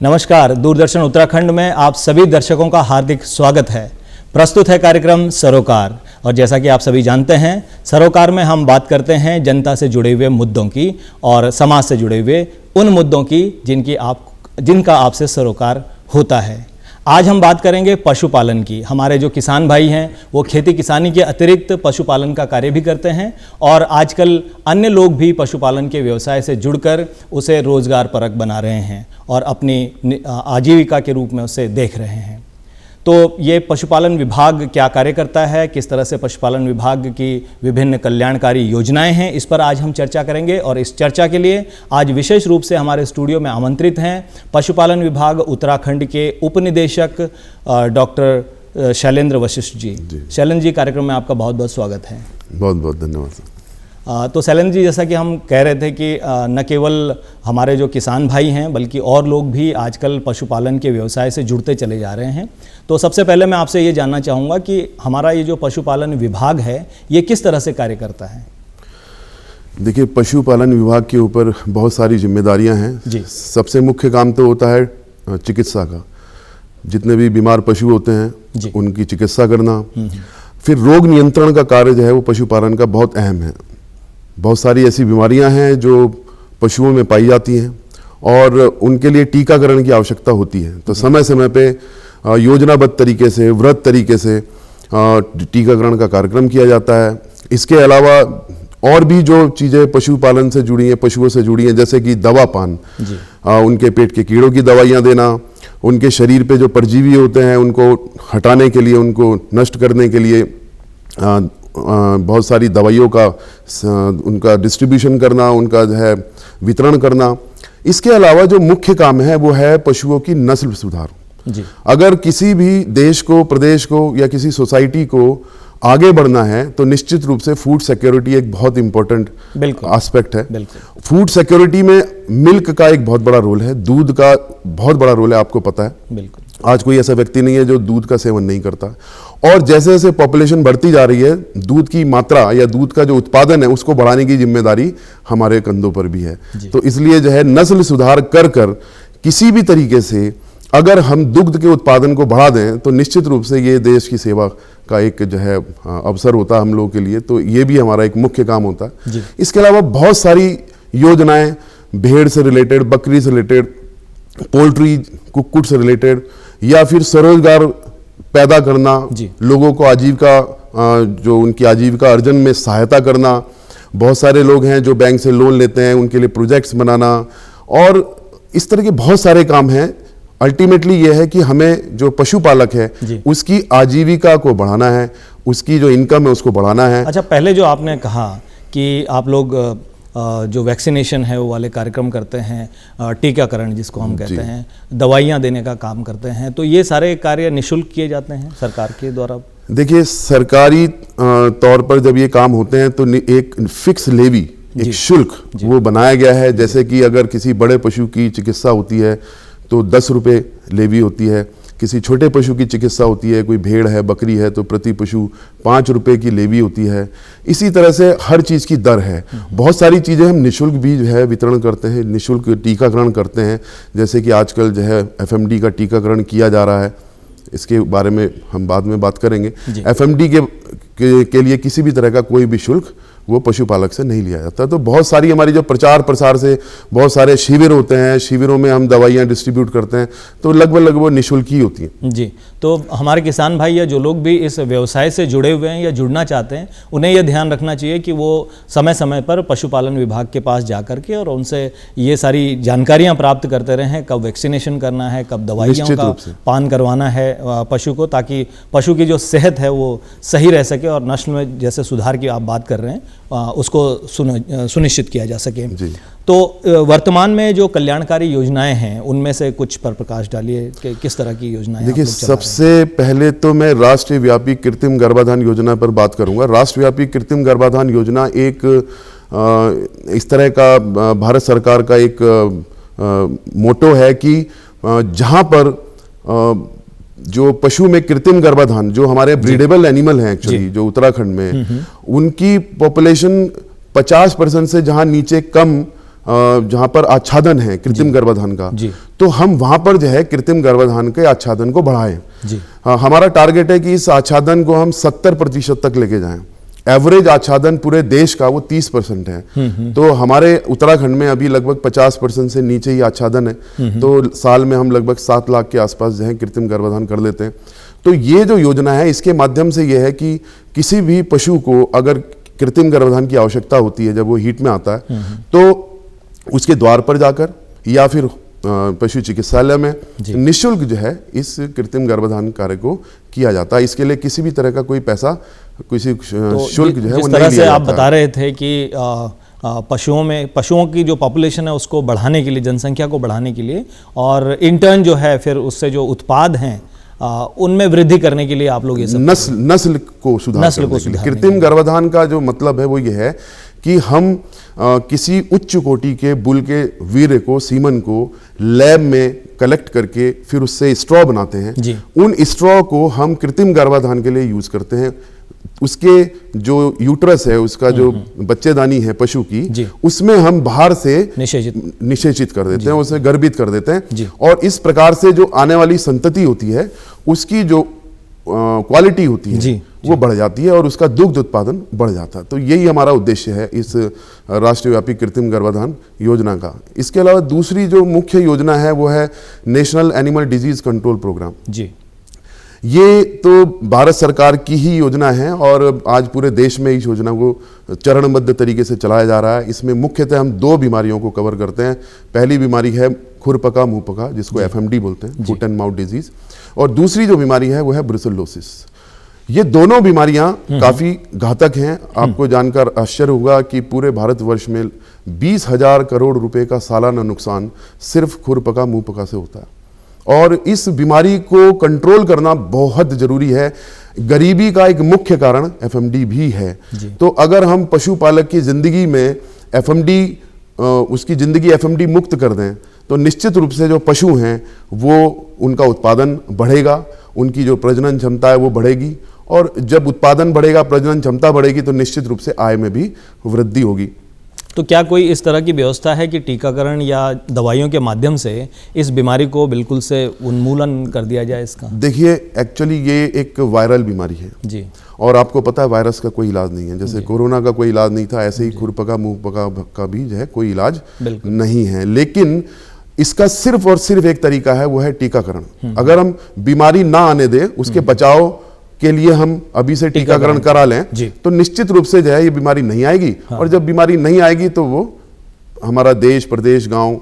नमस्कार, दूरदर्शन उत्तराखंड में आप सभी दर्शकों का हार्दिक स्वागत है। प्रस्तुत है कार्यक्रम सरोकार और जैसा कि आप सभी जानते हैं, सरोकार में हम बात करते हैं जनता से जुड़े हुए मुद्दों की और समाज से जुड़े हुए उन मुद्दों की जिनका आपसे सरोकार होता है। आज हम बात करेंगे पशुपालन की। हमारे जो किसान भाई हैं वो खेती किसानी के अतिरिक्त पशुपालन का कार्य भी करते हैं और आजकल अन्य लोग भी पशुपालन के व्यवसाय से जुड़कर उसे रोजगार परक बना रहे हैं और अपनी आजीविका के रूप में उसे देख रहे हैं। तो ये पशुपालन विभाग क्या कार्य करता है, किस तरह से पशुपालन विभाग की विभिन्न कल्याणकारी योजनाएं हैं, इस पर आज हम चर्चा करेंगे। और इस चर्चा के लिए आज विशेष रूप से हमारे स्टूडियो में आमंत्रित हैं पशुपालन विभाग उत्तराखंड के उप निदेशक डॉक्टर शैलेंद्र वशिष्ठ जी। शैलेंद्र जी, कार्यक्रम में आपका बहुत बहुत स्वागत है। बहुत बहुत धन्यवाद। तो शैलेंद्र जी, जैसा कि हम कह रहे थे कि न केवल हमारे जो किसान भाई हैं बल्कि और लोग भी आजकल पशुपालन के व्यवसाय से जुड़ते चले जा रहे हैं। तो सबसे पहले मैं आपसे ये जानना चाहूँगा कि हमारा ये जो पशुपालन विभाग है ये किस तरह से कार्य करता है? देखिए, पशुपालन विभाग के ऊपर बहुत सारी जिम्मेदारियां हैं जी। सबसे मुख्य काम तो होता है चिकित्सा का। जितने भी बीमार पशु होते हैं उनकी चिकित्सा करना, फिर रोग नियंत्रण का कार्य जो है वो पशुपालन का बहुत अहम है। बहुत सारी ऐसी बीमारियां हैं जो पशुओं में पाई जाती हैं और उनके लिए टीकाकरण की आवश्यकता होती है। तो समय समय पे योजनाबद्ध तरीके से, वृहद तरीके से टीकाकरण का कार्यक्रम किया जाता है। इसके अलावा और भी जो चीज़ें पशुपालन से जुड़ी हैं, पशुओं से जुड़ी हैं, जैसे कि दवापान, उनके पेट के कीड़ों की दवाइयाँ देना, उनके शरीर पे जो परजीवी होते हैं उनको हटाने के लिए, उनको नष्ट करने के लिए बहुत सारी दवाइयों का उनका डिस्ट्रीब्यूशन करना, उनका जो है वितरण करना। इसके अलावा जो मुख्य काम है वो है पशुओं की नस्ल सुधार जी। अगर किसी भी देश को, प्रदेश को या किसी सोसाइटी को आगे बढ़ना है तो निश्चित रूप से फूड सिक्योरिटी एक बहुत इंपॉर्टेंट एस्पेक्ट है। फूड सिक्योरिटी में मिल्क का एक बहुत बड़ा रोल है, दूध का बहुत बड़ा रोल है, आपको पता है। बिल्कुल। आज कोई ऐसा व्यक्ति नहीं है जो दूध का सेवन नहीं करता। और जैसे जैसे पॉपुलेशन बढ़ती जा रही है, दूध की मात्रा या दूध का जो उत्पादन है उसको बढ़ाने की जिम्मेदारी हमारे कंधों पर भी है। तो इसलिए जो है नस्ल सुधार कर किसी भी तरीके से अगर हम दुग्ध के उत्पादन को बढ़ा दें तो निश्चित रूप से ये देश की सेवा का एक जो है अवसर होता है हम लोगों के लिए। तो ये भी हमारा एक मुख्य काम होता है। इसके अलावा बहुत सारी योजनाएं भेड़ से रिलेटेड, बकरी से रिलेटेड, पोल्ट्री, कुक्कुट से रिलेटेड, या फिर स्वरोजगार पैदा करना, लोगों को आजीविका, जो उनकी आजीविका अर्जन में सहायता करना। बहुत सारे लोग हैं जो बैंक से लोन लेते हैं, उनके लिए प्रोजेक्ट्स बनाना, और इस तरह के बहुत सारे काम हैं। अल्टीमेटली ये है कि हमें जो पशुपालक है उसकी आजीविका को बढ़ाना है, उसकी जो इनकम है उसको बढ़ाना है। अच्छा, पहले जो आपने कहा कि आप लोग जो वैक्सीनेशन है वो वाले कार्यक्रम करते हैं, टीकाकरण जिसको हम कहते हैं, दवाइयाँ देने का काम करते हैं, तो ये सारे कार्य निःशुल्क किए जाते हैं सरकार के द्वारा? देखिए, सरकारी तौर पर जब ये काम होते हैं तो एक फिक्स लेवी, एक शुल्क वो बनाया गया है। जैसे कि अगर किसी बड़े पशु की चिकित्सा होती है तो 10 रुपये लेवी होती है, किसी छोटे पशु की चिकित्सा होती है, कोई भेड़ है, बकरी है, तो प्रति पशु 5 रुपये की लेवी होती है। इसी तरह से हर चीज़ की दर है। बहुत सारी चीज़ें हम निःशुल्क भी जो है वितरण करते हैं, निःशुल्क टीकाकरण करते हैं। जैसे कि आजकल जो है FMD का टीकाकरण किया जा रहा है, इसके बारे में हम बाद में बात करेंगे। FMD के लिए किसी भी तरह का कोई भी शुल्क वो पशुपालक से नहीं लिया जाता। तो बहुत सारी हमारी जो प्रचार प्रसार से बहुत सारे शिविर होते हैं, शिविरों में हम दवाइयाँ डिस्ट्रीब्यूट करते हैं, तो लगभग वो निःशुल्क ही होती हैं जी। तो हमारे किसान भाई या जो लोग भी इस व्यवसाय से जुड़े हुए हैं या जुड़ना चाहते हैं, उन्हें यह ध्यान रखना चाहिए कि वो समय समय पर पशुपालन विभाग के पास जा करके और उनसे ये सारी जानकारियाँ प्राप्त करते रहें, कब वैक्सीनेशन करना है, कब दवाइयों का पान करवाना है पशु को, ताकि पशु की जो सेहत है वो सही रह सके और नस्ल में जैसे सुधार की आप बात कर रहे हैं उसको सुनिश्चित किया जा सके जी। तो वर्तमान में जो कल्याणकारी योजनाएं हैं उनमें से कुछ पर प्रकाश डालिए कि किस तरह की योजनाएं? देखिए, सबसे पहले तो मैं राष्ट्रीय व्यापी कृत्रिम गर्भाधान योजना पर बात करूंगा। राष्ट्रीय व्यापी कृत्रिम गर्भाधान योजना एक इस तरह का भारत सरकार का एक मोटो है कि जहां पर जो पशु में कृत्रिम गर्भाधान, जो हमारे ब्रीडेबल एनिमल हैं एक्चुअली जो उत्तराखंड में, उनकी पॉपुलेशन 50% से जहां नीचे कम, जहां पर आच्छादन है कृत्रिम गर्भाधान का, तो हम वहां पर जो है कृत्रिम गर्भाधान के आच्छादन को बढ़ाएं। हमारा टारगेट है कि इस आच्छादन को हम 70% तक लेके जाएं। एवरेज आच्छादन पूरे देश का वो 30% है। तो हमारे उत्तराखंड में अभी लगभग 50% से नीचे ही आच्छादन है। तो साल में हम लगभग 7 लाख के आसपास जो है कृत्रिम गर्भाधान कर लेते हैं। तो ये जो योजना है इसके माध्यम से ये है कि किसी भी पशु को अगर कृत्रिम गर्भाधान की आवश्यकता होती है, जब वो हीट में आता है, तो उसके द्वार पर जाकर या फिर पशु चिकित्सालय में निःशुल्क जो है इस कृत्रिम गर्भाधान कार्य को किया जाता है। इसके लिए किसी भी तरह का कोई पैसा, किसी शुल्क जो है वो नहीं लिया जाता। जिस तरह से आप बता रहे थे कि पशुओं की जो पॉपुलेशन है उसको बढ़ाने के लिए, जनसंख्या को बढ़ाने के लिए, और इंटर्न जो है फिर उससे जो उत्पाद हैं उनमें वृद्धि करने के लिए आप लोग ये सब नस्ल को सुधार कृत्रिम गर्भाधान का जो मतलब है वो ये है कि हम किसी उच्च कोटि के बुल के वीर्य को, सीमन को लैब में कलेक्ट करके फिर उससे स्ट्रॉ बनाते हैं। उन स्ट्रॉ को हम कृत्रिम गर्भाधान के लिए यूज करते हैं। उसके जो यूट्रस है, उसका जो बच्चेदानी है पशु की, उसमें हम बाहर से निषेचित कर देते हैं, उसे गर्भित कर देते हैं। और इस प्रकार से जो आने वाली संतति होती है उसकी जो क्वालिटी होती है वो बढ़ जाती है और उसका दुग्ध उत्पादन बढ़ जाता है। तो यही हमारा उद्देश्य है इस राष्ट्रव्यापी कृत्रिम गर्भाधान योजना का। इसके अलावा दूसरी जो मुख्य योजना है वो है national animal disease control programme. ये तो भारत सरकार की ही योजना है और आज पूरे देश में इस योजना को चरणबद्ध तरीके से चलाया जा रहा है। इसमें मुख्यतः हम 2 बीमारियों को कवर करते हैं। पहली बीमारी है खुरपका मुंहपका, जिसको FMD बोलते हैं, फुट एंड माउथ डिजीज, और दूसरी जो बीमारी है वो है ब्रुसेलोसिस। ये दोनों बीमारियां काफी घातक हैं। आपको जानकर आश्चर्य होगा कि पूरे भारतवर्ष में 20,000 करोड़ रुपए का सालाना नुकसान सिर्फ खुरपका मुंहपका से होता है। और इस बीमारी को कंट्रोल करना बहुत जरूरी है। गरीबी का एक मुख्य कारण FMD भी है। तो अगर हम पशुपालक की जिंदगी में उसकी जिंदगी FMD मुक्त कर दें तो निश्चित रूप से जो पशु हैं वो उनका उत्पादन बढ़ेगा, उनकी जो प्रजनन क्षमता है वो बढ़ेगी, और जब उत्पादन बढ़ेगा, प्रजनन क्षमता बढ़ेगी, तो निश्चित रूप से आय में भी वृद्धि होगी। तो क्या कोई इस तरह की व्यवस्था है कि टीकाकरण या दवाइयों के माध्यम से इस बीमारी को बिल्कुल से उन्मूलन कर दिया जाए इसका? देखिए, एक्चुअली ये एक वायरल बीमारी है और आपको पता है वायरस का कोई इलाज नहीं है। जैसे कोरोना का कोई इलाज नहीं था, ऐसे ही खुरपका मुंहपका का भी जो है कोई इलाज नहीं है। लेकिन इसका सिर्फ और सिर्फ एक तरीका है, वो है टीकाकरण। अगर हम बीमारी ना आने दें, उसके बचाव के लिए हम अभी से टीकाकरण करा लें, तो निश्चित रूप से जो है ये बीमारी नहीं आएगी। और जब बीमारी नहीं आएगी तो वो हमारा देश, प्रदेश, गांव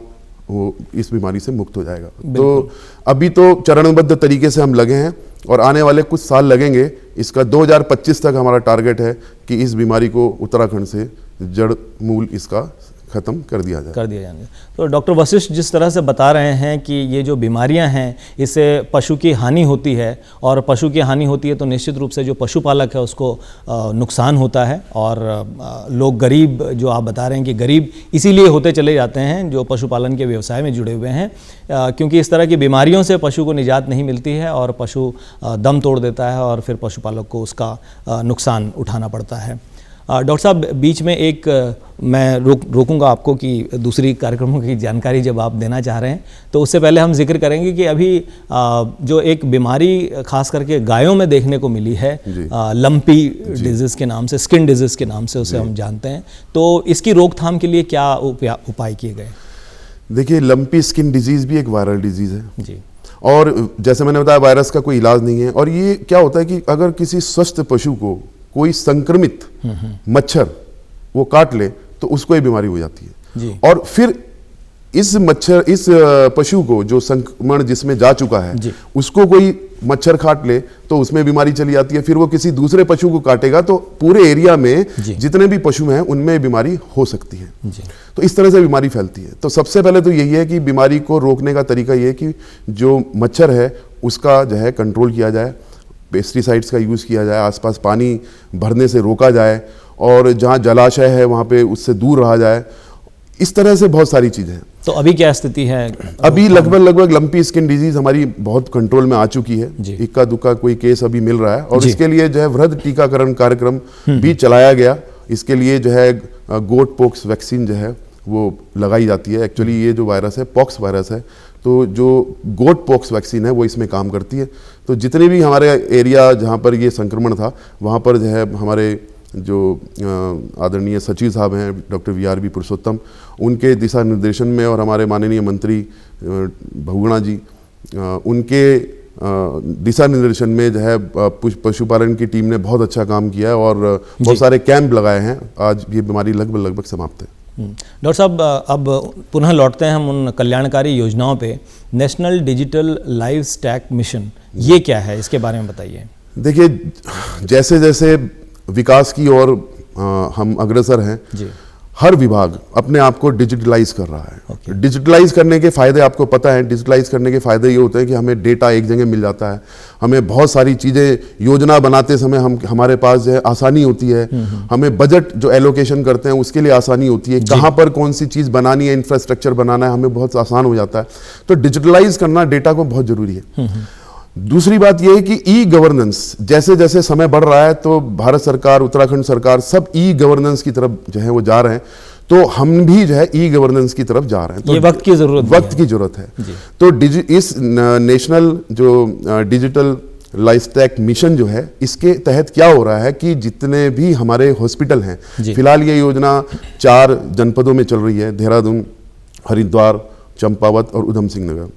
वो इस बीमारी से मुक्त हो जाएगा। तो अभी तो चरणबद्ध तरीके से हम लगे हैं और आने वाले कुछ साल लगेंगे। इसका 2025 तक हमारा टारगेट है कि इस बीमारी को उत्तराखंड से जड़ मूल इसका खत्म कर दिया जाए। तो डॉक्टर वशिष्ठ जिस तरह से बता रहे हैं कि ये जो बीमारियां हैं इससे पशु की हानि होती है, और पशु की हानि होती है तो निश्चित रूप से जो पशुपालक है उसको नुकसान होता है। और लोग गरीब, जो आप बता रहे हैं कि गरीब इसीलिए होते चले जाते हैं जो पशुपालन के व्यवसाय में जुड़े हुए हैं, क्योंकि इस तरह की बीमारियों से पशु को निजात नहीं मिलती है और पशु दम तोड़ देता है और फिर पशुपालक को उसका नुकसान उठाना पड़ता है। डॉक्टर साहब, बीच में एक मैं रोकूंगा आपको कि दूसरी कार्यक्रमों की जानकारी जब आप देना चाह रहे हैं, तो उससे पहले हम जिक्र करेंगे कि अभी जो एक बीमारी खास करके गायों में देखने को मिली है, लंपी डिजीज़ के नाम से, स्किन डिजीज़ के नाम से उसे हम जानते हैं, तो इसकी रोकथाम के लिए क्या उपाय किए गए? देखिए, लंपी स्किन डिजीज़ भी एक वायरल डिजीज़ है और जैसे मैंने बताया वायरस का कोई इलाज नहीं है। और ये क्या होता है कि अगर किसी स्वस्थ पशु को कोई संक्रमित मच्छर वो काट ले तो उसको ये बीमारी हो जाती है। और फिर इस पशु को जो संक्रमण जिसमें जा चुका है उसको कोई मच्छर काट ले तो उसमें बीमारी चली जाती है। फिर वो किसी दूसरे पशु को काटेगा तो पूरे एरिया में जितने भी पशु हैं उनमें बीमारी हो सकती है। तो इस तरह से बीमारी फैलती है। तो सबसे पहले तो यही है कि बीमारी को रोकने का तरीका ये है कि जो मच्छर है उसका जो है कंट्रोल किया जाए, पेस्टिसाइड्स का यूज़ किया जाए, आसपास पानी भरने से रोका जाए और जहाँ जलाशय है वहाँ पे उससे दूर रहा जाए। इस तरह से बहुत सारी चीज़ें हैं। तो अभी क्या स्थिति है? अभी लगभग लंपी स्किन डिजीज हमारी बहुत कंट्रोल में आ चुकी है। इक्का दुक्का कोई केस अभी मिल रहा है और इसके लिए जो है वृहद टीकाकरण कार्यक्रम भी चलाया गया। इसके लिए जो है गोट पॉक्स वैक्सीन जो है वो लगाई जाती है। एक्चुअली ये जो वायरस है पॉक्स वायरस है, तो जो गोट पॉक्स वैक्सीन है वो इसमें काम करती है। तो जितने भी हमारे एरिया जहाँ पर ये संक्रमण था वहाँ पर जो है हमारे जो आदरणीय सचिव साहब हैं डॉक्टर VRB पुरुषोत्तम, उनके दिशा निर्देशन में और हमारे माननीय मंत्री बहुगुणा जी उनके दिशा निर्देशन में जो है पशुपालन की टीम ने बहुत अच्छा काम किया है और बहुत सारे कैंप लगाए हैं। आज ये बीमारी लगभग समाप्त है। डॉक्टर साहब, अब पुनः लौटते हैं हम उन कल्याणकारी योजनाओं पे। नेशनल डिजिटल लाइवस्टॉक मिशन, ये क्या है, इसके बारे में बताइए। देखिए, जैसे जैसे विकास की ओर हम अग्रसर हैं जी, हर विभाग अपने आप को डिजिटलाइज कर रहा है। डिजिटलाइज करने के फायदे आपको पता है। डिजिटलाइज करने के फायदे ये होते हैं कि हमें डेटा एक जगह मिल जाता है, हमें बहुत सारी चीज़ें योजना बनाते समय हमारे पास जो है आसानी होती है, हमें बजट जो एलोकेशन करते हैं उसके लिए आसानी होती है, कहाँ पर कौन सी चीज़ बनानी है, इंफ्रास्ट्रक्चर बनाना है, हमें बहुत आसान हो जाता है। तो डिजिटलाइज करना डेटा को बहुत जरूरी है। दूसरी बात यह है कि ई गवर्नेंस, जैसे जैसे समय बढ़ रहा है तो भारत सरकार, उत्तराखंड सरकार सब ई गवर्नेंस की तरफ जो है वो जा रहे हैं। तो हम भी जो है ई गवर्नेंस की तरफ जा रहे हैं। तो ये वक्त की जरूरत है। तो इस नेशनल जो डिजिटल लाइवस्टॉक मिशन जो है, इसके तहत क्या हो रहा है कि जितने भी हमारे हॉस्पिटल हैं, फिलहाल ये योजना 4 जनपदों में चल रही है, देहरादून, हरिद्वार, चंपावत और उधम सिंह नगर।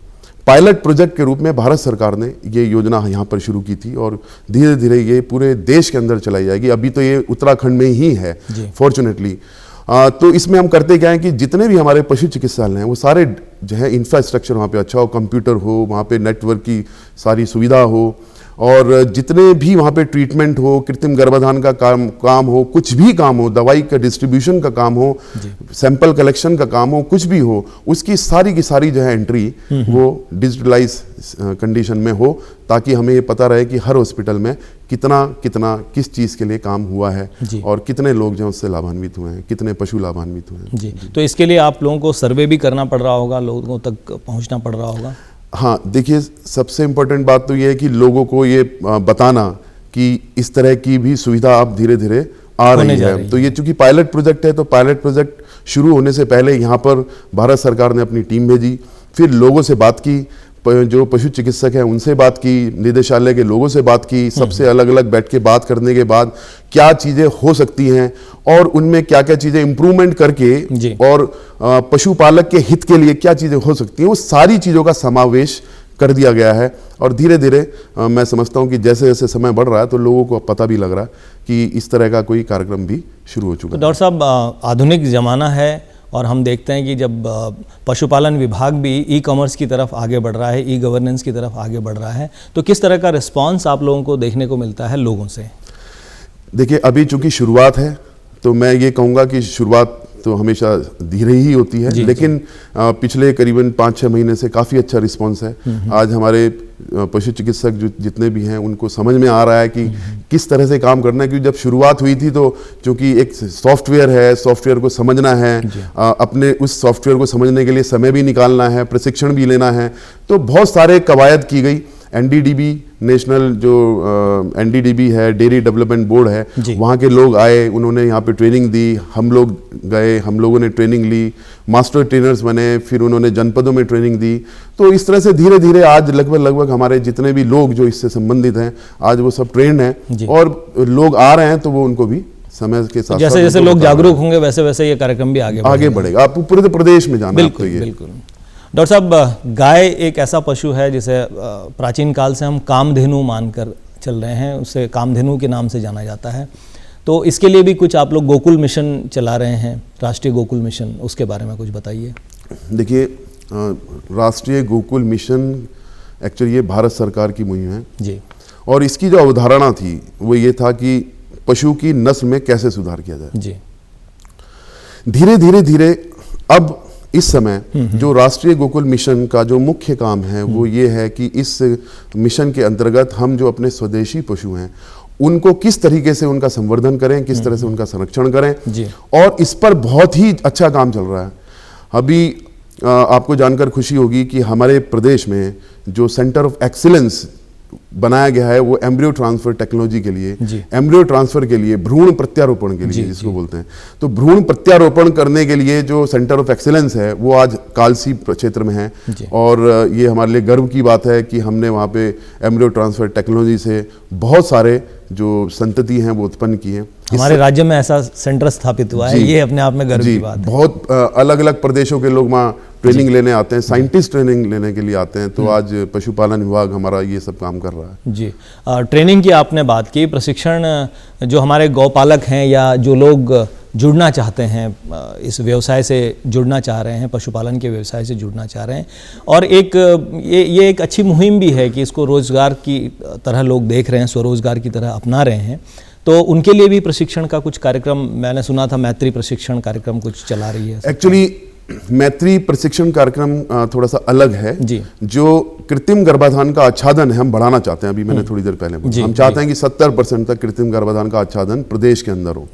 पायलट प्रोजेक्ट के रूप में भारत सरकार ने ये योजना यहाँ पर शुरू की थी और धीरे धीरे ये पूरे देश के अंदर चलाई जाएगी। अभी तो ये उत्तराखंड में ही है फॉर्चुनेटली। तो इसमें हम करते क्या है कि जितने भी हमारे पशु चिकित्सालय हैं वो सारे जो है इंफ्रास्ट्रक्चर वहाँ पे अच्छा हो, कंप्यूटर हो, वहाँ पे नेटवर्क की सारी सुविधा हो और जितने भी वहाँ पे ट्रीटमेंट हो, कृत्रिम गर्भाधान का काम हो, कुछ भी काम हो, दवाई का डिस्ट्रीब्यूशन का काम हो, सैंपल कलेक्शन का काम हो, कुछ भी हो, उसकी सारी की सारी जो है एंट्री वो डिजिटलाइज कंडीशन में हो, ताकि हमें ये पता रहे कि हर हॉस्पिटल में कितना किस चीज़ के लिए काम हुआ है और कितने लोग जो उससे लाभान्वित हुए हैं, कितने पशु लाभान्वित हुए हैं। जी। तो इसके लिए आप लोगों को सर्वे भी करना पड़ रहा होगा, लोगों तक पहुँचना पड़ रहा होगा। हाँ, देखिए, सबसे इम्पोर्टेंट बात तो ये है कि लोगों को ये बताना कि इस तरह की भी सुविधा अब धीरे धीरे आ रही है। तो ये चूंकि पायलट प्रोजेक्ट है, तो पायलट प्रोजेक्ट शुरू होने से पहले यहाँ पर भारत सरकार ने अपनी टीम भेजी, फिर लोगों से बात की, जो पशु चिकित्सक हैं उनसे बात की, निदेशालय के लोगों से बात की, सबसे अलग अलग बैठ के बात करने के बाद क्या चीज़ें हो सकती हैं और उनमें क्या क्या चीज़ें इम्प्रूवमेंट करके और पशुपालक के हित के लिए क्या चीज़ें हो सकती हैं, वो सारी चीज़ों का समावेश कर दिया गया है। और धीरे धीरे मैं समझता हूँ कि जैसे जैसे समय बढ़ रहा है तो लोगों को पता भी लग रहा है कि इस तरह का कोई कार्यक्रम भी शुरू हो चुका है। डॉक्टर साहब, आधुनिक ज़माना है और हम देखते हैं कि जब पशुपालन विभाग भी ई कॉमर्स की तरफ आगे बढ़ रहा है, ई गवर्नेंस की तरफ आगे बढ़ रहा है, तो किस तरह का रिस्पांस आप लोगों को देखने को मिलता है लोगों से? देखिए, अभी चूंकि शुरुआत है तो मैं ये कहूँगा कि शुरुआत तो हमेशा धीरे ही होती है, लेकिन पिछले करीबन 5-6 महीने से काफ़ी अच्छा रिस्पांस है। आज हमारे पशु चिकित्सक जो जितने भी हैं उनको समझ में आ रहा है कि किस तरह से काम करना है, क्योंकि जब शुरुआत हुई थी तो चूंकि एक सॉफ्टवेयर है, सॉफ्टवेयर को समझना है, अपने उस सॉफ्टवेयर को समझने के लिए समय भी निकालना है, प्रशिक्षण भी लेना है, तो बहुत सारे कवायद की गई। NDDB, नेशनल जो NDDB है, डेयरी डेवलपमेंट बोर्ड है, वहाँ के लोग आए, उन्होंने यहाँ पे ट्रेनिंग दी, हम लोग गए, हम लोगों ने ट्रेनिंग ली, मास्टर ट्रेनर्स बने, फिर उन्होंने जनपदों में ट्रेनिंग दी। तो इस तरह से धीरे धीरे आज लगभग हमारे जितने भी लोग जो इससे संबंधित हैं आज वो सब ट्रेंड हैं और लोग आ रहे हैं, तो वो उनको भी समय के साथ जैसे जैसे लोग जागरूक होंगे वैसे वैसे ये कार्यक्रम भी आगे बढ़ेगा। आप पूरे प्रदेश में जाना। बिल्कुल। डॉक्टर साहब, गाय एक ऐसा पशु है जिसे प्राचीन काल से हम कामधेनु मानकर चल रहे हैं, उसे कामधेनु के नाम से जाना जाता है। तो इसके लिए भी कुछ आप लोग गोकुल मिशन चला रहे हैं, राष्ट्रीय गोकुल मिशन, उसके बारे में कुछ बताइए। देखिए, राष्ट्रीय गोकुल मिशन एक्चुअली ये भारत सरकार की मुहिम है जी, और इसकी जो अवधारणा थी वो ये था कि पशु की नस्ल में कैसे सुधार किया जाए जी। धीरे धीरे अब इस समय जो राष्ट्रीय गोकुल मिशन का जो मुख्य काम है वो ये है कि इस मिशन के अंतर्गत हम जो अपने स्वदेशी पशु हैं उनको किस तरीके से उनका संवर्धन करें, किस तरह से उनका संरक्षण करें जी। और इस पर बहुत ही अच्छा काम चल रहा है। अभी आपको जानकर खुशी होगी कि हमारे प्रदेश में जो सेंटर ऑफ एक्सीलेंस बनाया गया है वो एम्ब्रियो ट्रांसफर टेक्नोलॉजी के लिए, एम्ब्रियो ट्रांसफर के लिए, भ्रूण प्रत्यारोपण के लिए जिसको बोलते हैं। तो भ्रूण प्रत्यारोपण करने के लिए जो सेंटर ऑफ एक्सीलेंस है वो आज कालसी क्षेत्र में है, और ये हमारे लिए गर्व की बात है कि हमने वहाँ पे एम्ब्रियो ट्रांसफर टेक्नोलॉजी से बहुत सारे जो संतति हैं वो उत्पन्न की हैं। हमारे राज्य में ऐसा सेंटर स्थापित हुआ है, ये अपने आप में गर्व की बात है। बहुत अलग अलग प्रदेशों के लोग वहाँ ट्रेनिंग लेने आते हैं, साइंटिस्ट ट्रेनिंग लेने के लिए आते हैं। तो आज पशुपालन विभाग हमारा ये सब काम कर रहा है। जी, ट्रेनिंग की आपने बात की, प्रशिक्षण जो हमारे गौपालक हैं या जो लोग जुड़ना चाहते हैं, इस व्यवसाय से जुड़ना चाह रहे हैं, पशुपालन के व्यवसाय से जुड़ना चाह रहे हैं, और एक ये एक अच्छी मुहिम भी है कि इसको रोजगार की तरह लोग देख रहे हैं, स्वरोजगार की तरह अपना रहे हैं, तो उनके लिए भी प्रशिक्षण का कुछ कार्यक्रम मैंने सुना था, मैत्री प्रशिक्षण कार्यक्रम कुछ चला रही है। एक्चुअली मैत्री प्रशिक्षण कार्यक्रम थोड़ा सा अलग है जी। जो कृत्रिम गर्भाधान का आच्छादन है हम बढ़ाना चाहते हैं। अभी मैंने थोड़ी देर पहले बोला, हम चाहते हैं कि 70% तक कृत्रिम गर्भाधान का आच्छादन प्रदेश के अंदर हो,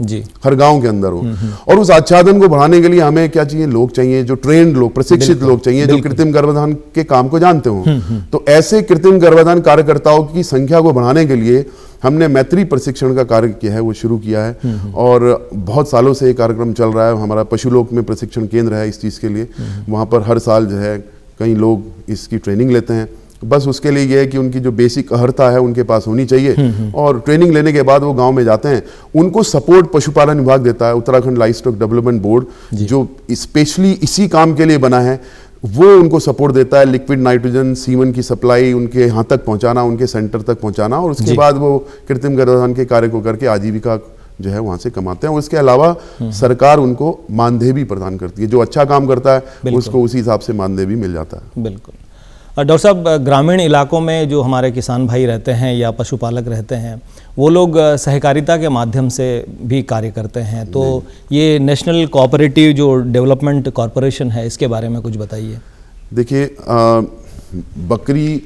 हर गांव के अंदर हो। और उस आच्छादन को बढ़ाने के लिए हमें क्या चाहिए, लोग चाहिए, जो ट्रेंड लोग, प्रशिक्षित लोग चाहिए, जो कृत्रिम गर्भाधान के काम को जानते हो। तो ऐसे कृत्रिम गर्भाधान कार्यकर्ताओं की संख्या को बढ़ाने के लिए हमने मैत्री प्रशिक्षण का कार्य किया है, वो शुरू किया है, और बहुत सालों से ये कार्यक्रम चल रहा है। हमारा पशुलोक में प्रशिक्षण केंद्र है इस चीज़ के लिए, वहाँ पर हर साल जो है कई लोग इसकी ट्रेनिंग लेते हैं। बस उसके लिए ये है कि उनकी जो बेसिक अहर्ता है उनके पास होनी चाहिए, और ट्रेनिंग लेने के बाद वो गांव में जाते हैं, उनको सपोर्ट पशुपालन विभाग देता है। उत्तराखंड लाइवस्टॉक डेवलपमेंट बोर्ड जो स्पेशली इसी काम के लिए बना है, वो उनको सपोर्ट देता है। लिक्विड नाइट्रोजन, सीमन की सप्लाई उनके यहाँ तक पहुँचाना, उनके सेंटर तक पहुँचाना, और उसके बाद वो कृत्रिम गर्भाधान के कार्य को करके आजीविका जो है वहाँ से कमाते हैं। उसके अलावा सरकार उनको मानदेय भी प्रदान करती है, जो अच्छा काम करता है उसको उसी हिसाब से मानदेय भी मिल जाता है। बिल्कुल। डॉक्टर साहब, ग्रामीण इलाकों में जो हमारे किसान भाई रहते हैं या पशुपालक रहते हैं, वो लोग सहकारिता के माध्यम से भी कार्य करते हैं, तो ये नेशनल कोऑपरेटिव जो डेवलपमेंट कॉरपोरेशन है, इसके बारे में कुछ बताइए। देखिए, बकरी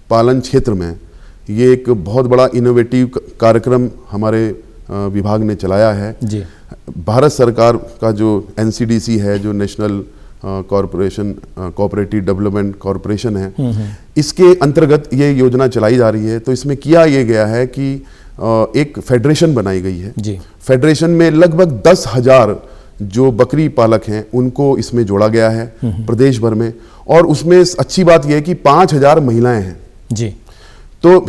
पालन क्षेत्र में ये एक बहुत बड़ा इनोवेटिव कार्यक्रम हमारे विभाग ने चलाया है जी। भारत सरकार का जो NCDC है, जो national corporation cooperative development corporation है, इसके अंतर्गत ये योजना चलाई जा रही है। तो इसमें किया ये गया है कि एक फेडरेशन बनाई गई है जी। फेडरेशन में लगभग 10,000 जो बकरी पालक हैं उनको इसमें जोड़ा गया है प्रदेश भर में, और उसमें अच्छी बात यह है कि 5,000 महिलाएं हैं जी। तो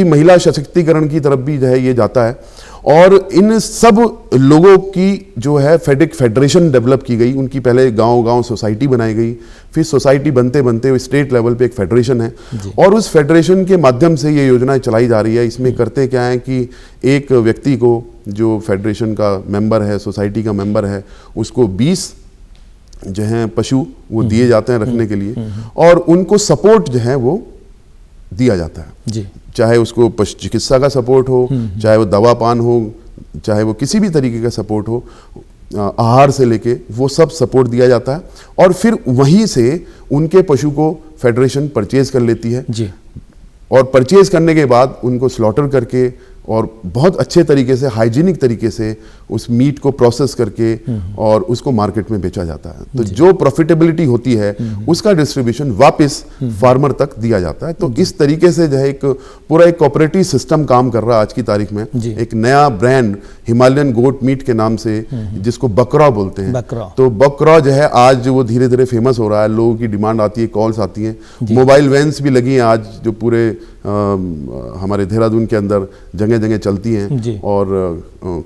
महिला सशक्तिकरण की तरफ भी जो है ये जाता है, और इन सब लोगों की जो है फेडरेशन डेवलप की गई। उनकी पहले गांव-गांव सोसाइटी बनाई गई, फिर सोसाइटी बनते बनते स्टेट लेवल पे एक फेडरेशन है, और उस फेडरेशन के माध्यम से ये योजना चलाई जा रही है। इसमें करते क्या है कि एक व्यक्ति को, जो फेडरेशन का मेंबर है, सोसाइटी का मेंबर है, उसको 20 जो हैं पशु वो दिए जाते हैं रखने के लिए, और उनको सपोर्ट जो है वो दिया जाता है जी। चाहे उसको पशु चिकित्सा का सपोर्ट हो, चाहे वो दवा पान हो, चाहे वो किसी भी तरीके का सपोर्ट हो, आहार से लेके वो सब सपोर्ट दिया जाता है, और फिर वहीं से उनके पशु को फेडरेशन परचेज कर लेती है जी। और परचेज करने के बाद उनको स्लॉटर करके और बहुत अच्छे तरीके से, हाइजीनिक तरीके से उस मीट को प्रोसेस करके और उसको मार्केट में बेचा जाता है। तो जो प्रॉफिटेबिलिटी होती है उसका डिस्ट्रीब्यूशन वापस फार्मर तक दिया जाता है। तो इस तरीके से जो है एक पूरा एक कोऑपरेटिव सिस्टम काम कर रहा है आज की तारीख में। एक नया ब्रांड हिमालयन गोट मीट के नाम से, जिसको बकरा बोलते हैं, तो बकरा जो है आज वो धीरे धीरे फेमस हो रहा है। लोगों की डिमांड आती है, कॉल्स आती हैं, मोबाइल वैन्स भी लगी हैं आज, जो पूरे हमारे देहरादून के अंदर जगह जगह चलती हैं, और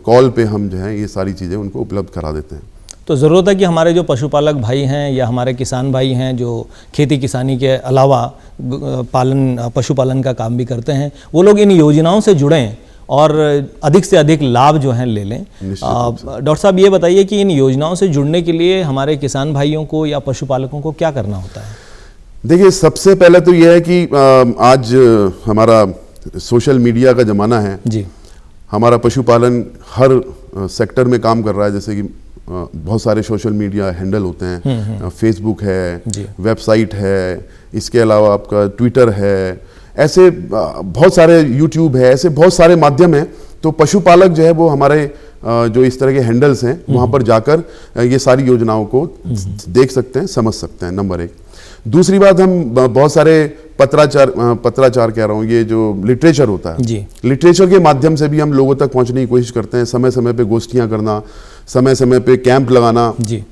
कॉल पे हम जो है ये सारी चीज़ें उनको उपलब्ध करा देते हैं। तो ज़रूरत है कि हमारे जो पशुपालक भाई हैं या हमारे किसान भाई हैं जो खेती किसानी के अलावा पशुपालन का काम भी करते हैं, वो लोग इन योजनाओं से जुड़ें और अधिक से अधिक लाभ जो हैं ले लें। डॉक्टर साहब, ये बताइए कि इन योजनाओं से जुड़ने के लिए हमारे किसान भाइयों को या पशुपालकों को क्या करना होता है? देखिए, सबसे पहले तो यह है कि आज हमारा सोशल मीडिया का ज़माना है जी। हमारा पशुपालन हर सेक्टर में काम कर रहा है, जैसे कि बहुत सारे सोशल मीडिया हैंडल होते हैं, फेसबुक है, वेबसाइट है, इसके अलावा आपका ट्विटर है, ऐसे बहुत सारे यूट्यूब है, ऐसे बहुत सारे माध्यम हैं। तो पशुपालक जो है वो हमारे जो इस तरह के हैंडल्स हैं वहाँ पर जाकर ये सारी योजनाओं को देख सकते हैं, समझ सकते हैं, नंबर 1। दूसरी बात, हम बहुत सारे पत्राचार कह रहा हूँ, ये जो लिटरेचर होता है जी, लिटरेचर के माध्यम से भी हम लोगों तक पहुंचने की कोशिश करते हैं। समय समय पे गोष्ठियां करना, समय समय पे कैंप लगाना जी,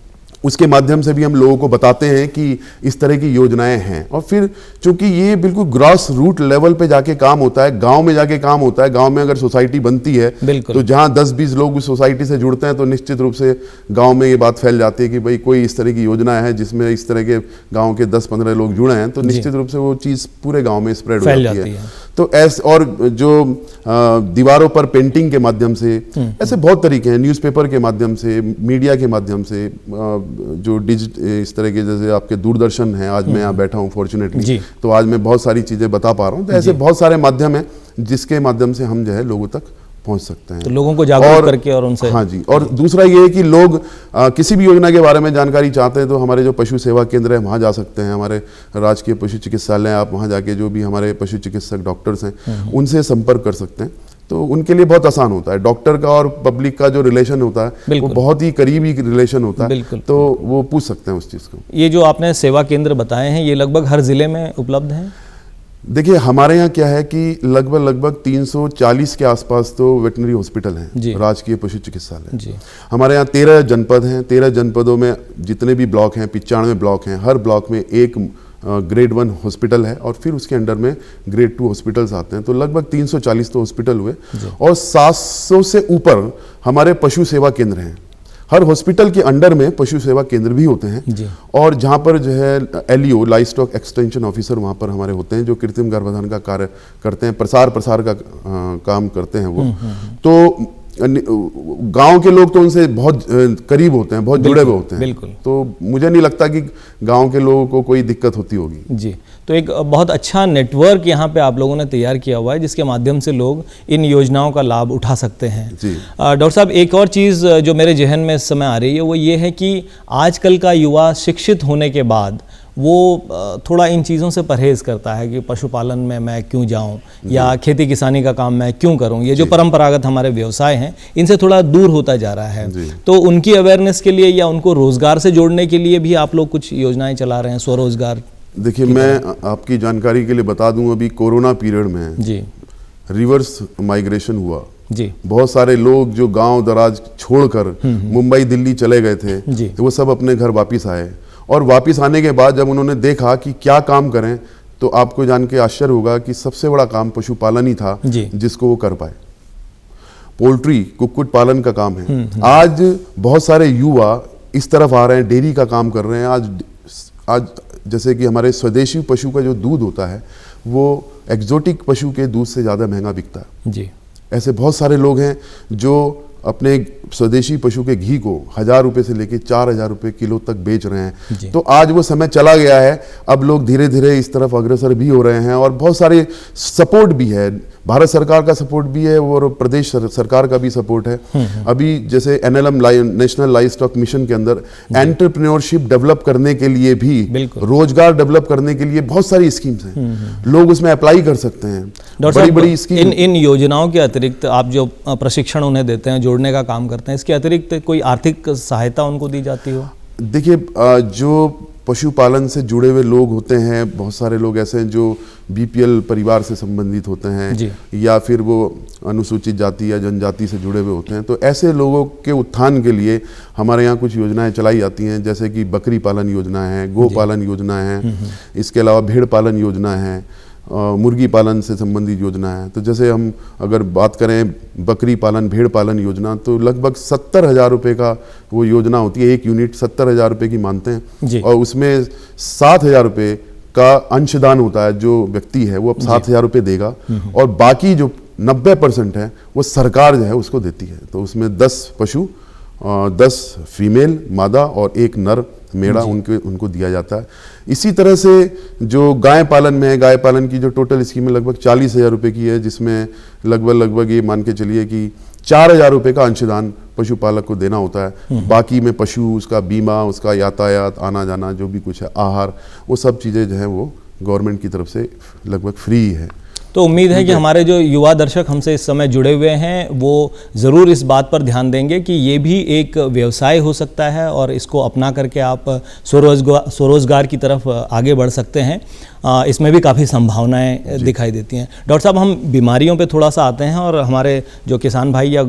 उसके माध्यम से भी हम लोगों को बताते हैं कि इस तरह की योजनाएं हैं। और फिर चूंकि ये बिल्कुल ग्रॉस रूट लेवल पे जाके काम होता है, गांव में जाके काम होता है। गांव में अगर सोसाइटी बनती है तो जहां 10-20 लोग उस सोसाइटी से जुड़ते हैं तो निश्चित रूप से गांव में ये बात फैल जाती है कि भाई कोई इस तरह की योजना है जिसमें इस तरह के गांव के 10-15 लोग जुड़े हैं, तो निश्चित रूप से वो चीज़ पूरे गाँव में स्प्रेड हो जाती है। तो ऐसे, और जो दीवारों पर पेंटिंग के माध्यम से, ऐसे बहुत तरीके हैं, न्यूज़पेपर के माध्यम से, मीडिया के माध्यम से, जो इस तरह के, जैसे आपके दूरदर्शन है, आज मैं यहाँ बैठा हूँ फॉर्चुनेटली, तो आज मैं बहुत सारी चीज़ें बता पा रहा हूँ। तो ऐसे बहुत सारे माध्यम हैं जिसके माध्यम से हम जो है लोगों तक पहुंच सकते हैं, तो लोगों को जागरूक करके और उनसे। हाँ जी। और दूसरा ये है कि लोग किसी भी योजना के बारे में जानकारी चाहते हैं तो हमारे जो पशु सेवा केंद्र है वहाँ जा सकते हैं। हमारे राजकीय पशु चिकित्सालय, आप वहाँ जाके जो भी हमारे पशु चिकित्सक डॉक्टर्स हैं उनसे संपर्क कर सकते हैं। तो उनके लिए बहुत आसान होता है। डॉक्टर का और पब्लिक का जो रिलेशन होता है वो बहुत ही करीबी रिलेशन होता है, तो वो पूछ सकते हैं उस चीज़ को। ये जो आपने सेवा केंद्र बताए हैं, ये लगभग हर जिले में उपलब्ध हैं? देखिए, हमारे यहाँ क्या है कि लगभग 340 के आसपास तो वेटनरी हॉस्पिटल हैं, राजकीय पशु चिकित्सालय। हमारे यहाँ 13 जनपद हैं। 13 जनपदों में जितने भी ब्लॉक हैं, 95 ब्लॉक हैं, हर ब्लॉक में एक ग्रेड 1 हॉस्पिटल है और फिर उसके अंडर में ग्रेड 2 हॉस्पिटल्स आते हैं। तो लगभग 340 तो हॉस्पिटल हुए और 700 से ऊपर हमारे पशु सेवा केंद्र हैं। हर हॉस्पिटल के अंडर में पशु सेवा केंद्र भी होते हैं और जहाँ पर जो है LEO, live stock extension officer, वहाँ पर हमारे होते हैं जो कृत्रिम गर्भाधान का कार्य करते हैं, प्रसार का काम करते हैं वो। तो गांव के लोग तो उनसे बहुत करीब होते हैं, बहुत जुड़े हुए होते हैं। तो मुझे नहीं लगता कि गांव के लोगों को कोई दिक्कत होती होगी। जी, तो एक बहुत अच्छा नेटवर्क यहाँ पे आप लोगों ने तैयार किया हुआ है जिसके माध्यम से लोग इन योजनाओं का लाभ उठा सकते हैं। डॉक्टर साहब, एक और चीज़ जो मेरे जहन में इस समय आ रही है वो ये है कि आजकल का युवा शिक्षित होने के बाद वो थोड़ा इन चीज़ों से परहेज़ करता है कि पशुपालन में मैं क्यों जाऊं या खेती किसानी का काम मैं क्यों करूं। ये जो परंपरागत हमारे व्यवसाय हैं इनसे थोड़ा दूर होता जा रहा है। तो उनकी अवेयरनेस के लिए या उनको रोज़गार से जोड़ने के लिए भी आप लोग कुछ योजनाएं चला रहे हैं, स्वरोजगार? देखिए, मैं आपकी जानकारी के लिए बता दूं, अभी कोरोना पीरियड में रिवर्स माइग्रेशन हुआ। बहुत सारे लोग जो गांव दराज छोड़कर मुंबई दिल्ली चले गए थे, तो वो सब अपने घर वापस आए और वापस आने के बाद जब उन्होंने देखा कि क्या काम करें, तो आपको जान के आश्चर्य होगा कि सबसे बड़ा काम पशुपालन ही था जिसको वो कर पाए। पोल्ट्री, कुक्कुट पालन का काम है। आज बहुत सारे युवा इस तरफ आ रहे हैं, डेयरी का काम कर रहे हैं। आज जैसे कि हमारे स्वदेशी पशु का जो दूध होता है वो एक्जोटिक पशु के दूध से ज़्यादा महंगा बिकता है। ऐसे बहुत सारे लोग हैं जो अपने स्वदेशी पशु के घी को 1000 रुपये से लेके 4000 रुपये किलो तक बेच रहे हैं। तो आज वो समय चला गया है, अब लोग धीरे धीरे इस तरफ अग्रसर भी हो रहे हैं और बहुत सारे सपोर्ट भी है। भारत सरकार का सपोर्ट भी है और प्रदेश सरकार का भी सपोर्ट है। अभी जैसे NLM national live stock mission के अंदर एंटरप्रेन्योरशिप डेवलप करने के लिए भी, रोजगार डेवलप करने के लिए बहुत सारी स्कीम्स हैं, लोग उसमें अप्लाई कर सकते हैं। बड़ी स्कीम। इन योजनाओं के अतिरिक्त आप जो प्रशिक्षण उन्हें देते हैं, जोड़ने का काम करते हैं, इसके अतिरिक्त कोई आर्थिक सहायता उनको दी जाती हो? देखिए, जो पशुपालन से जुड़े हुए लोग होते हैं, बहुत सारे लोग ऐसे हैं जो BPL परिवार से संबंधित होते हैं या फिर वो अनुसूचित जाति या जनजाति से जुड़े हुए होते हैं। तो ऐसे लोगों के उत्थान के लिए हमारे यहाँ कुछ योजनाएं चलाई जाती हैं, जैसे कि बकरी पालन योजना है, गो पालन योजना है, इसके अलावा भेड़ पालन योजना है, मुर्गी पालन से संबंधित योजना है। तो जैसे हम अगर बात करें बकरी पालन, भेड़ पालन योजना, तो लगभग 70,000 रुपये का वो योजना होती है। एक यूनिट 70,000 रुपये की मानते हैं और उसमें 7,000 रुपये का अंशदान होता है। जो व्यक्ति है वो अब 7,000 रुपये देगा और बाकी जो 90% है वो सरकार जो है उसको देती है। तो उसमें 10 पशु, 10 फीमेल मादा और 1 नर मेढ़ा उनको दिया जाता है। इसी तरह से जो गाय पालन में है, गाय पालन की जो टोटल स्कीम है लगभग 40,000 रुपये की है, जिसमें लगभग ये मान के चलिए कि 4,000 रुपये का अंशदान पशुपालक को देना होता है। बाकी में पशु, उसका बीमा, उसका यातायात, आना जाना, जो भी कुछ है, आहार, वो सब चीज़ें जो है वो गवर्नमेंट की तरफ से लगभग फ्री है। तो उम्मीद है कि हमारे जो युवा दर्शक हमसे इस समय जुड़े हुए हैं वो ज़रूर इस बात पर ध्यान देंगे कि ये भी एक व्यवसाय हो सकता है और इसको अपना करके आप स्वरोजगार की तरफ आगे बढ़ सकते हैं। इसमें भी काफ़ी संभावनाएं दिखाई देती हैं। डॉक्टर साहब, हम बीमारियों पे थोड़ा सा आते हैं और हमारे जो किसान भाई या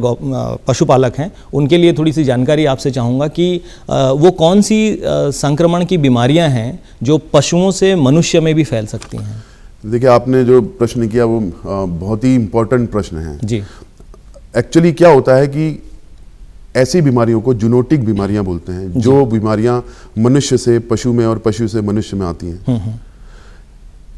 पशुपालक हैं उनके लिए थोड़ी सी जानकारी आपसे चाहूँगा कि वो कौन सी संक्रमण की बीमारियां हैं जो पशुओं से मनुष्य में भी फैल सकती हैं। देखिए, आपने जो प्रश्न किया वो बहुत ही इम्पोर्टेंट प्रश्न है जी। एक्चुअली क्या होता है कि ऐसी बीमारियों को जूनोटिक बीमारियां बोलते हैं, जो बीमारियां मनुष्य से पशु में और पशु से मनुष्य में आती हैं।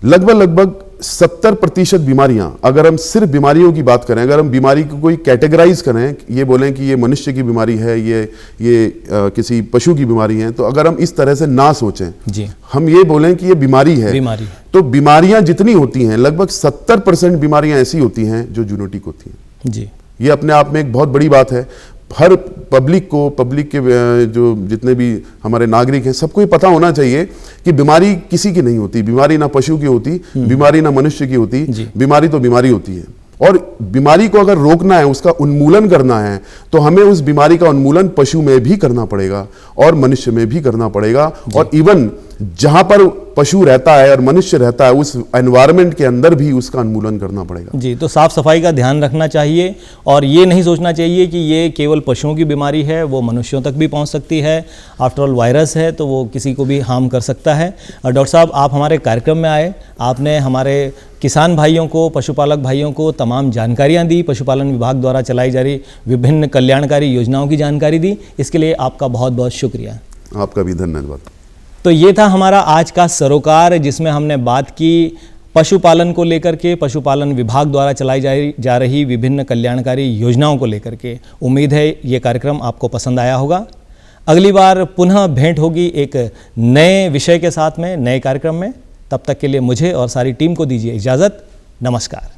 लगभग 70% बीमारियां, अगर हम सिर्फ बीमारियों की बात करें, अगर हम बीमारी को कोई कैटेगराइज करें, ये बोलें कि ये मनुष्य की बीमारी है, ये किसी पशु की बीमारी है, तो अगर हम इस तरह से ना सोचें जी, हम ये बोलें कि ये बीमारी है, तो बीमारियां जितनी होती हैं लगभग 70% बीमारियां ऐसी होती हैं जो जूनोटिक होती हैं जी। ये अपने आप में एक बहुत बड़ी बात है। हर पब्लिक के जो जितने भी हमारे नागरिक हैं सबको ये पता होना चाहिए कि बीमारी किसी की नहीं होती। बीमारी ना पशु की होती, बीमारी ना मनुष्य की होती, बीमारी तो बीमारी होती है। और बीमारी को अगर रोकना है, उसका उन्मूलन करना है, तो हमें उस बीमारी का उन्मूलन पशु में भी करना पड़ेगा और मनुष्य में भी करना पड़ेगा। और इवन जहां पर पशु रहता है और मनुष्य रहता है उस एनवायरनमेंट के अंदर भी उसका उन्मूलन करना पड़ेगा जी। तो साफ सफाई का ध्यान रखना चाहिए और ये नहीं सोचना चाहिए कि ये केवल पशुओं की बीमारी है, वो मनुष्यों तक भी पहुंच सकती है। आफ्टर ऑल वायरस है तो वो किसी को भी हार्म कर सकता है। डॉक्टर साहब, आप हमारे कार्यक्रम में आए, आपने हमारे किसान भाइयों को, पशुपालक भाइयों को तमाम जानकारियाँ दी, पशुपालन विभाग द्वारा चलाई जा रही विभिन्न कल्याणकारी योजनाओं की जानकारी दी, इसके लिए आपका बहुत बहुत शुक्रिया। आपका भी धन्यवाद। तो ये था हमारा आज का सरोकार, जिसमें हमने बात की पशुपालन को लेकर के, पशुपालन विभाग द्वारा चलाई जा रही विभिन्न कल्याणकारी योजनाओं को लेकर के। उम्मीद है ये कार्यक्रम आपको पसंद आया होगा। अगली बार पुनः भेंट होगी एक नए विषय के साथ में, नए कार्यक्रम में। तब तक के लिए मुझे और सारी टीम को दीजिए इजाज़त। नमस्कार।